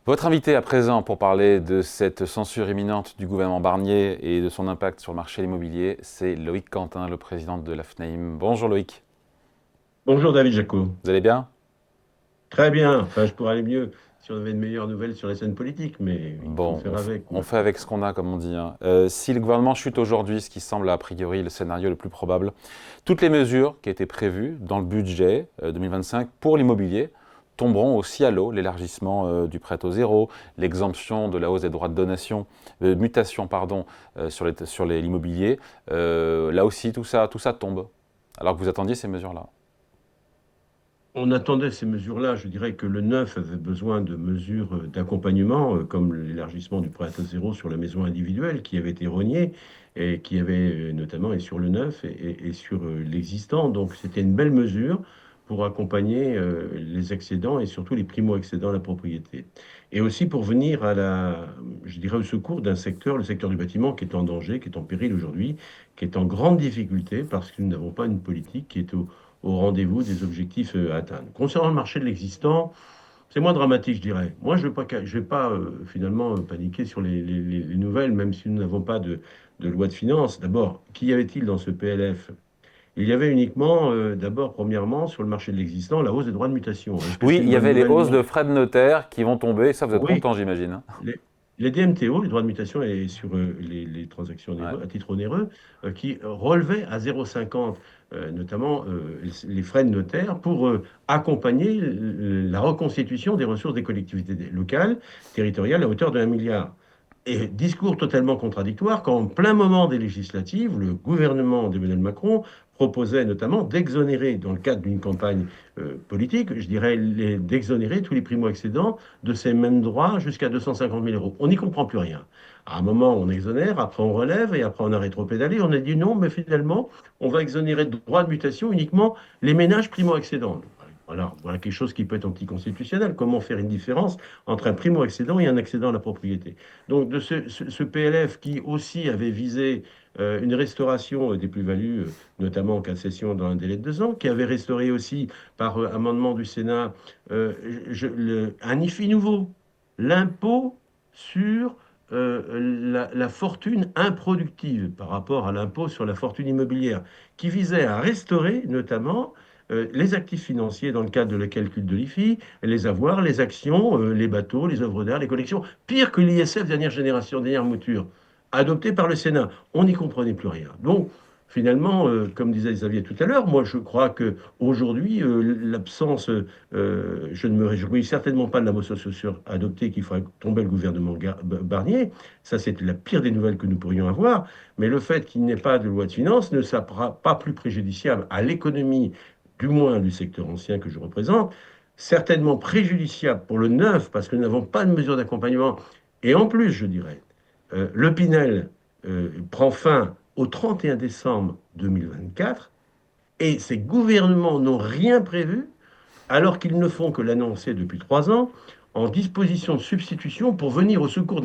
Votre invité à présent pour parler de cette censure imminente du gouvernement Barnier et de son impact sur le marché immobilier, c'est Loïc Quentin, le président de la FNAIM. Bonjour Loïc. Bonjour David Jaco. Vous allez bien? Très bien. Enfin, je pourrais aller mieux si on avait de meilleures nouvelles sur la scène politique, mais il faut Bon, faire avec on fait maintenant. avec ce qu'on a, comme on dit, hein. Si le gouvernement chute aujourd'hui, ce qui semble a priori le scénario le plus probable, toutes les mesures qui étaient prévues dans le budget 2025 pour l'immobilier tomberont aussi à l'eau. L'élargissement du prêt au zéro, l'exemption de la hausse des droits de donation, mutation pardon, sur l'immobilier. Là aussi, tout ça tombe. Alors que vous attendiez ces mesures-là. On attendait ces mesures-là. Je dirais que le neuf avait besoin de mesures d'accompagnement, comme l'élargissement du prêt à taux zéro sur la maison individuelle, qui avait été rogné, et qui avait notamment et sur le neuf et sur l'existant. Donc c'était une belle mesure pour accompagner les accédants et surtout les primo-accédants à la propriété. Et aussi pour venir je dirais, au secours d'un secteur, le secteur du bâtiment, qui est en danger, qui est en péril aujourd'hui, qui est en grande difficulté parce que nous n'avons pas une politique qui est au rendez-vous des objectifs à atteindre. Concernant le marché de l'existant, c'est moins dramatique, je dirais. Moi, je vais pas finalement paniquer sur les nouvelles, même si nous n'avons pas de loi de finances. D'abord, qu'y avait-il dans ce PLF? Il y avait uniquement, d'abord, premièrement, sur le marché de l'existant, la hausse des droits de mutation. Est-ce que Oui, c'est il une y bonne avait les nouvelle? hausses Non. de frais de notaire qui vont tomber. Ça, vous êtes Oui, content, j'imagine, hein. les, les DMTO, les droits de mutation et sur les transactions Ouais. à titre onéreux, qui relevaient à 0,50, notamment les frais de notaire, pour accompagner la reconstitution des ressources des collectivités locales, territoriales, à hauteur de 1 milliard. Et discours totalement contradictoire quand, en plein moment des législatives, le gouvernement d'Emmanuel Macron proposait notamment d'exonérer, dans le cadre d'une campagne politique, je dirais, d'exonérer tous les primo-accédants de ces mêmes droits jusqu'à 250 000 euros. On n'y comprend plus rien. À un moment, on exonère, après on relève, et après on a rétropédalé. On a dit non, mais finalement, on va exonérer de droits de mutation uniquement les ménages primo-accédants. Voilà quelque chose qui peut être anticonstitutionnel. Comment faire une différence entre un primo-accédant et un accédant à la propriété? Donc, de ce PLF qui aussi avait visé une restauration des plus-values, notamment en cas de cession dans un délai de 2 ans, qui avait restauré aussi par amendement du Sénat un IFI nouveau, l'impôt sur la fortune improductive par rapport à l'impôt sur la fortune immobilière, qui visait à restaurer notamment les actifs financiers dans le cadre de le calcul de l'IFI, les avoirs, les actions, les bateaux, les œuvres d'art, les collections, pire que l'ISF dernière génération, dernière mouture, adopté par le Sénat. On n'y comprenait plus rien. Donc, finalement, comme disait Xavier tout à l'heure, moi je crois que aujourd'hui, l'absence, je ne me réjouis certainement pas de la motion sociale adoptée qui ferait tomber le gouvernement Barnier. Ça, c'est la pire des nouvelles que nous pourrions avoir. Mais le fait qu'il n'y ait pas de loi de finances ne sera pas plus préjudiciable à l'économie, du moins du secteur ancien que je représente, certainement préjudiciable pour le neuf parce que nous n'avons pas de mesures d'accompagnement. Et en plus, je dirais, le Pinel prend fin au 31 décembre 2024 et ces gouvernements n'ont rien prévu alors qu'ils ne font que l'annoncer depuis 3 ans en disposition de substitution pour venir au secours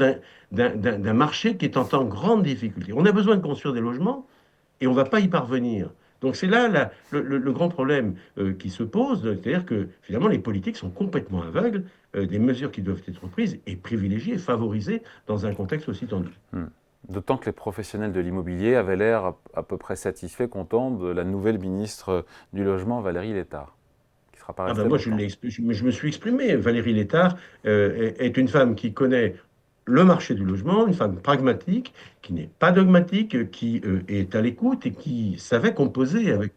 d'un marché qui est en grande difficulté. On a besoin de construire des logements et on ne va pas y parvenir. Donc c'est là le grand problème qui se pose, c'est-à-dire que finalement les politiques sont complètement aveugles des mesures qui doivent être prises et privilégiées et favorisées dans un contexte aussi tendu. Hmm. D'autant que les professionnels de l'immobilier avaient l'air à peu près satisfaits, contents de la nouvelle ministre du Logement, Valérie Létard, qui ne sera pas Ah ben restée moi, longtemps. je me suis exprimé. Valérie Létard est une femme qui connaît le marché du logement, une femme pragmatique, qui n'est pas dogmatique, qui est à l'écoute et qui savait composer avec,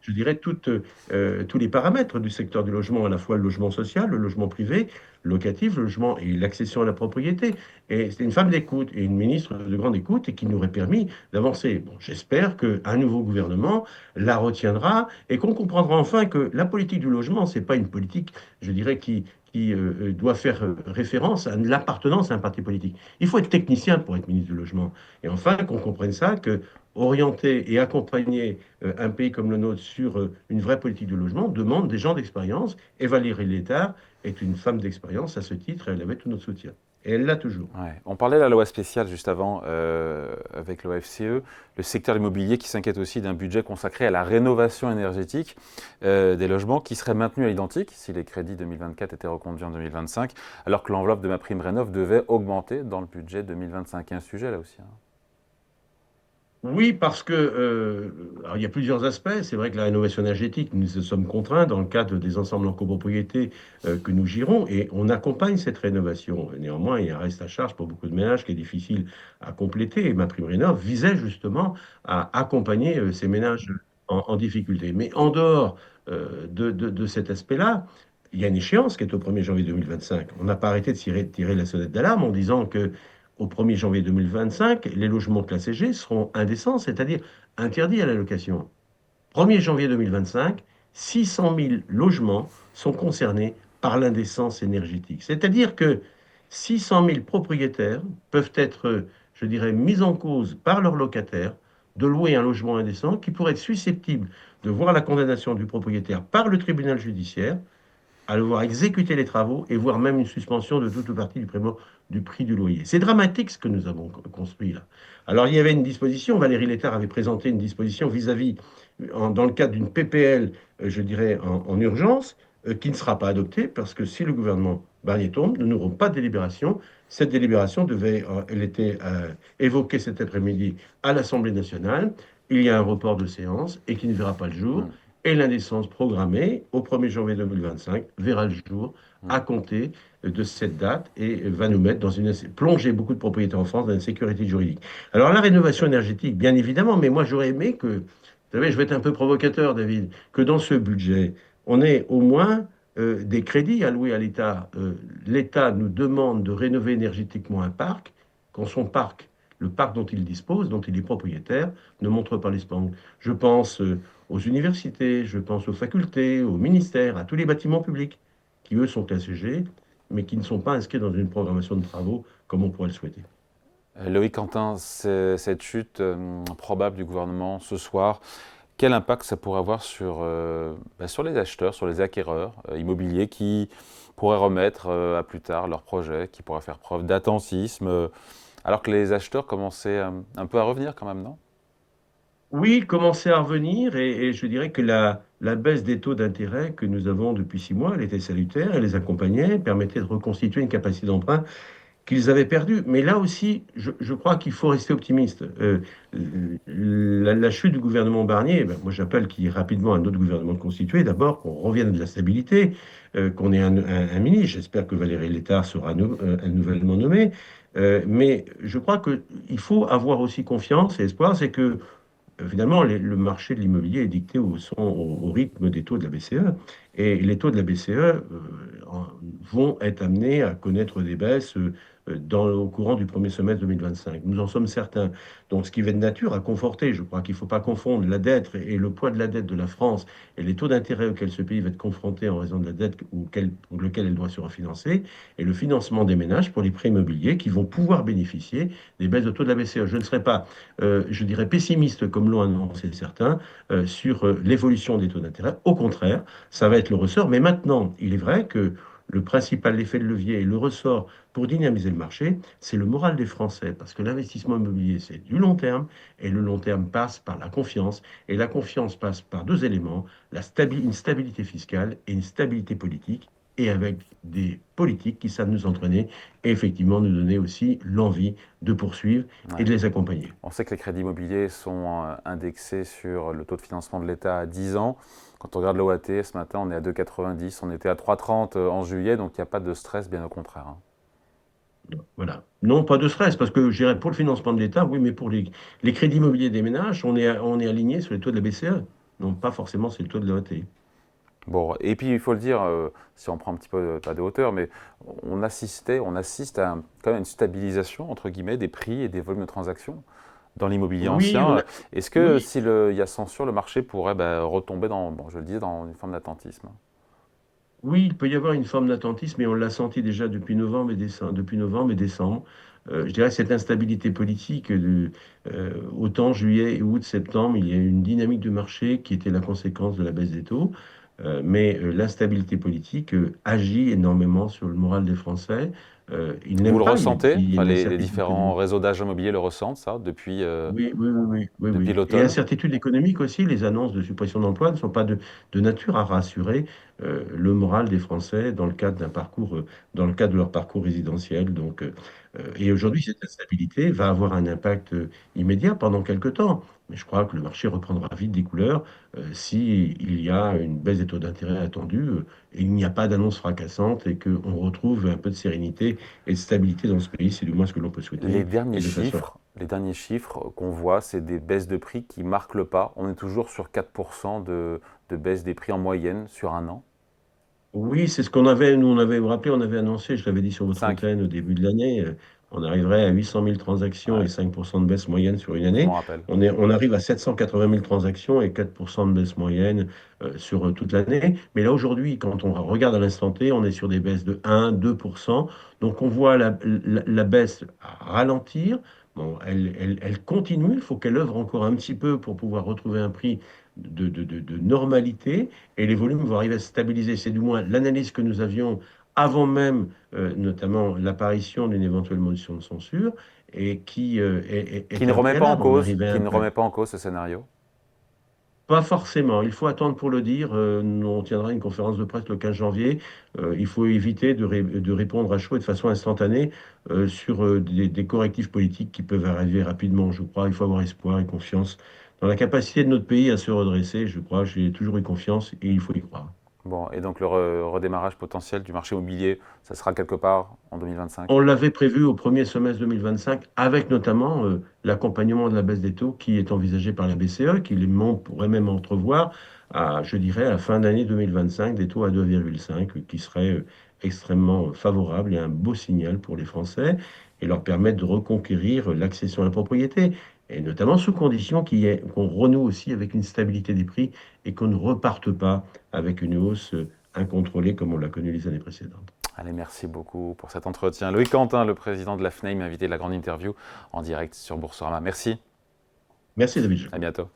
je dirais, tous les paramètres du secteur du logement, à la fois le logement social, le logement privé, locatif, le logement et l'accession à la propriété. Et c'est une femme d'écoute et une ministre de grande écoute et qui nous aurait permis d'avancer. Bon, j'espère qu'un nouveau gouvernement la retiendra et qu'on comprendra enfin que la politique du logement, c'est pas une politique, je dirais, qui doit faire référence à l'appartenance à un parti politique. Il faut être technicien pour être ministre du Logement. Et enfin, qu'on comprenne ça, que orienter et accompagner un pays comme le nôtre sur une vraie politique de logement demande des gens d'expérience. Et Valérie Létard est une femme d'expérience à ce titre et elle avait tout notre soutien. Et elle l'a toujours. Ouais. On parlait de la loi spéciale juste avant avec l'OFCE, le secteur immobilier qui s'inquiète aussi d'un budget consacré à la rénovation énergétique des logements qui serait maintenu à l'identique si les crédits 2024 étaient reconduits en 2025, alors que l'enveloppe de ma prime rénov devait augmenter dans le budget 2025. Il y a un sujet là aussi, hein. Oui, parce que alors, il y a plusieurs aspects. C'est vrai que la rénovation énergétique, nous y sommes contraints dans le cadre des ensembles en copropriété que nous gérons et on accompagne cette rénovation. Néanmoins, il y a un reste à charge pour beaucoup de ménages qui est difficile à compléter. Et ma prime rénov visait justement à accompagner ces ménages en difficulté. Mais en dehors de cet aspect-là, il y a une échéance qui est au 1er janvier 2025. On n'a pas arrêté de tirer la sonnette d'alarme en disant que au 1er janvier 2025, les logements classés G seront indécents, c'est-à-dire interdits à la location. 1er janvier 2025, 600 000 logements sont concernés par l'indécence énergétique. C'est-à-dire que 600 000 propriétaires peuvent être, je dirais, mis en cause par leurs locataires de louer un logement indécent qui pourrait être susceptible de voir la condamnation du propriétaire par le tribunal judiciaire à le voir exécuter les travaux et voire même une suspension de toute ou partie du paiement du prix du loyer. C'est dramatique ce que nous avons construit là. Alors il y avait une disposition, Valérie Létard avait présenté une disposition vis-à-vis, dans le cadre d'une PPL, je dirais en urgence, qui ne sera pas adoptée parce que si le gouvernement Barnier tombe, nous n'aurons pas de délibération. Cette délibération devait, elle était évoquée cet après-midi à l'Assemblée nationale. Il y a un report de séance et qui ne verra pas le jour. Mm, Et l'indécence programmée au 1er janvier 2025 verra le jour à mm. compter de cette date et va nous mettre dans plonger beaucoup de propriétaires en France dans une sécurité juridique. Alors la rénovation énergétique, bien évidemment, mais moi j'aurais aimé que, vous savez, je vais être un peu provocateur, David, que dans ce budget, on ait au moins des crédits alloués à l'État. L'État nous demande de rénover énergétiquement un parc, quand son parc, le parc dont il dispose, dont il est propriétaire, ne montre pas les spangles. Je pense aux universités, je pense aux facultés, aux ministères, à tous les bâtiments publics qui, eux, sont classés G, mais qui ne sont pas inscrits dans une programmation de travaux comme on pourrait le souhaiter. Loïc Quentin, cette chute probable du gouvernement ce soir, quel impact ça pourrait avoir sur les acheteurs, sur les acquéreurs immobiliers qui pourraient remettre à plus tard leurs projets, qui pourraient faire preuve d'attentisme, alors que les acheteurs commençaient un peu à revenir quand même, non? Oui, commencer à revenir et je dirais que la baisse des taux d'intérêt que nous avons depuis 6 mois, elle était salutaire, elle les accompagnait, permettait de reconstituer une capacité d'emprunt qu'ils avaient perdue. Mais là aussi, je crois qu'il faut rester optimiste. La chute du gouvernement Barnier, ben, moi j'appelle qu'il y ait rapidement un autre gouvernement constitué. D'abord, qu'on revienne de la stabilité, qu'on ait un ministre. J'espère que Valérie Létard sera nouvellement nommé. Mais je crois qu'il faut avoir aussi confiance et espoir, c'est que finalement, le marché de l'immobilier est dicté au rythme des taux de la BCE. Et les taux de la BCE vont être amenés à connaître des baisses au courant du premier semestre 2025. Nous en sommes certains. Donc, ce qui va de nature à conforter, je crois qu'il ne faut pas confondre la dette et le poids de la dette de la France et les taux d'intérêt auxquels ce pays va être confronté en raison de la dette pour lequel elle doit se refinancer, et le financement des ménages pour les prêts immobiliers qui vont pouvoir bénéficier des baisses de taux de la BCE. Je ne serai pas je dirais, pessimiste, comme l'ont annoncé certains, sur l'évolution des taux d'intérêt. Au contraire, ça va être le ressort. Mais maintenant, il est vrai que le principal effet de levier et le ressort pour dynamiser le marché, c'est le moral des Français. Parce que l'investissement immobilier, c'est du long terme. Et le long terme passe par la confiance. Et la confiance passe par deux éléments, une stabilité fiscale et une stabilité politique. Et avec des politiques qui savent nous entraîner et effectivement nous donner aussi l'envie de poursuivre et Ouais. de les accompagner. On sait que les crédits immobiliers sont indexés sur le taux de financement de l'État à 10 ans. Quand on regarde l'OAT, ce matin, on est à 2,90, on était à 3,30 en juillet, donc il n'y a pas de stress, bien au contraire, hein. Voilà. Non, pas de stress, parce que je dirais pour le financement de l'État, oui, mais pour les crédits immobiliers des ménages, on est aligné sur les taux de la BCE. Non, pas forcément sur le taux de l'OAT. Bon, et puis il faut le dire, si on prend un petit peu pas de hauteur, mais on assiste à quand même une stabilisation, entre guillemets, des prix et des volumes de transactions dans l'immobilier Oui, ancien. Est-ce que oui, s'il y a censure, le marché pourrait retomber dans, bon, je le disais, dans une forme d'attentisme? oui, il peut y avoir une forme d'attentisme, mais on l'a senti déjà depuis novembre et décembre. Je dirais cette instabilité politique, autant juillet, août, septembre, il y a eu une dynamique de marché qui était la conséquence de la baisse des taux. Mais l'instabilité politique agit énormément sur le moral des Français. ils Vous n'aiment le pas, ressentez? qu'il y ait Enfin, une les incertitude différents économique. réseaux d'agents immobiliers le ressentent, ça, Oui, oui, oui, oui, oui, depuis oui. Et l'automne? incertitude économique aussi, les annonces de suppression d'emplois ne sont pas de nature à rassurer le moral des Français dans le cadre d'un parcours, dans le cadre de leur parcours résidentiel. Donc, et aujourd'hui, cette instabilité va avoir un impact immédiat pendant quelques temps. Mais je crois que le marché reprendra vite des couleurs si il y a une baisse des taux d'intérêt attendue et il n'y a pas d'annonce fracassante et qu'on retrouve un peu de sérénité et de stabilité dans ce pays. C'est du moins ce que l'on peut souhaiter et de façon. Les derniers chiffres qu'on voit, c'est des baisses de prix qui marquent le pas. On est toujours sur 4% de baisse des prix en moyenne sur un an. Oui, c'est ce qu'on avait, nous, on avait, vous vous rappelez, on avait annoncé, je l'avais dit sur votre 5, antenne au début de l'année, on arriverait à 800 000 transactions et ouais, 5% de baisse moyenne sur une je année. m'en rappelle. On arrive à 780 000 transactions et 4% de baisse moyenne sur toute l'année. Mais là, aujourd'hui, quand on regarde à l'instant T, on est sur des baisses de 1, 2%. Donc, on voit la baisse ralentir. Bon, elle continue, il faut qu'elle œuvre encore un petit peu pour pouvoir retrouver un prix de normalité et les volumes vont arriver à se stabiliser. C'est du moins l'analyse que nous avions avant même, notamment l'apparition d'une éventuelle motion de censure, et qui Qui est ne un remet pas en préalable. On cause, arrivait à qui un ne point. remet pas en cause ce scénario. Pas forcément, il faut attendre pour le dire. On tiendra une conférence de presse le 15 janvier. Il faut éviter de répondre à chaud et de façon instantanée sur des correctifs politiques qui peuvent arriver rapidement. Je crois qu'il faut avoir espoir et confiance dans la capacité de notre pays à se redresser. Je crois, j'ai toujours eu confiance et il faut y croire. Bon, et donc le redémarrage potentiel du marché immobilier, ça sera quelque part en 2025. On l'avait prévu au premier semestre 2025, avec notamment l'accompagnement de la baisse des taux qui est envisagé par la BCE, pourrait même entrevoir, je dirais, à la fin d'année 2025, des taux à 2,5, qui seraient extrêmement favorables et un beau signal pour les Français, et leur permettre de reconquérir l'accession à la propriété, et notamment sous condition qu'on renoue aussi avec une stabilité des prix et qu'on ne reparte pas avec une hausse incontrôlée comme on l'a connu les années précédentes. Allez, merci beaucoup pour cet entretien. Loïc Quentin, le président de la FNAIM, invité de la grande interview en direct sur Boursorama. Merci, Merci David. à bientôt.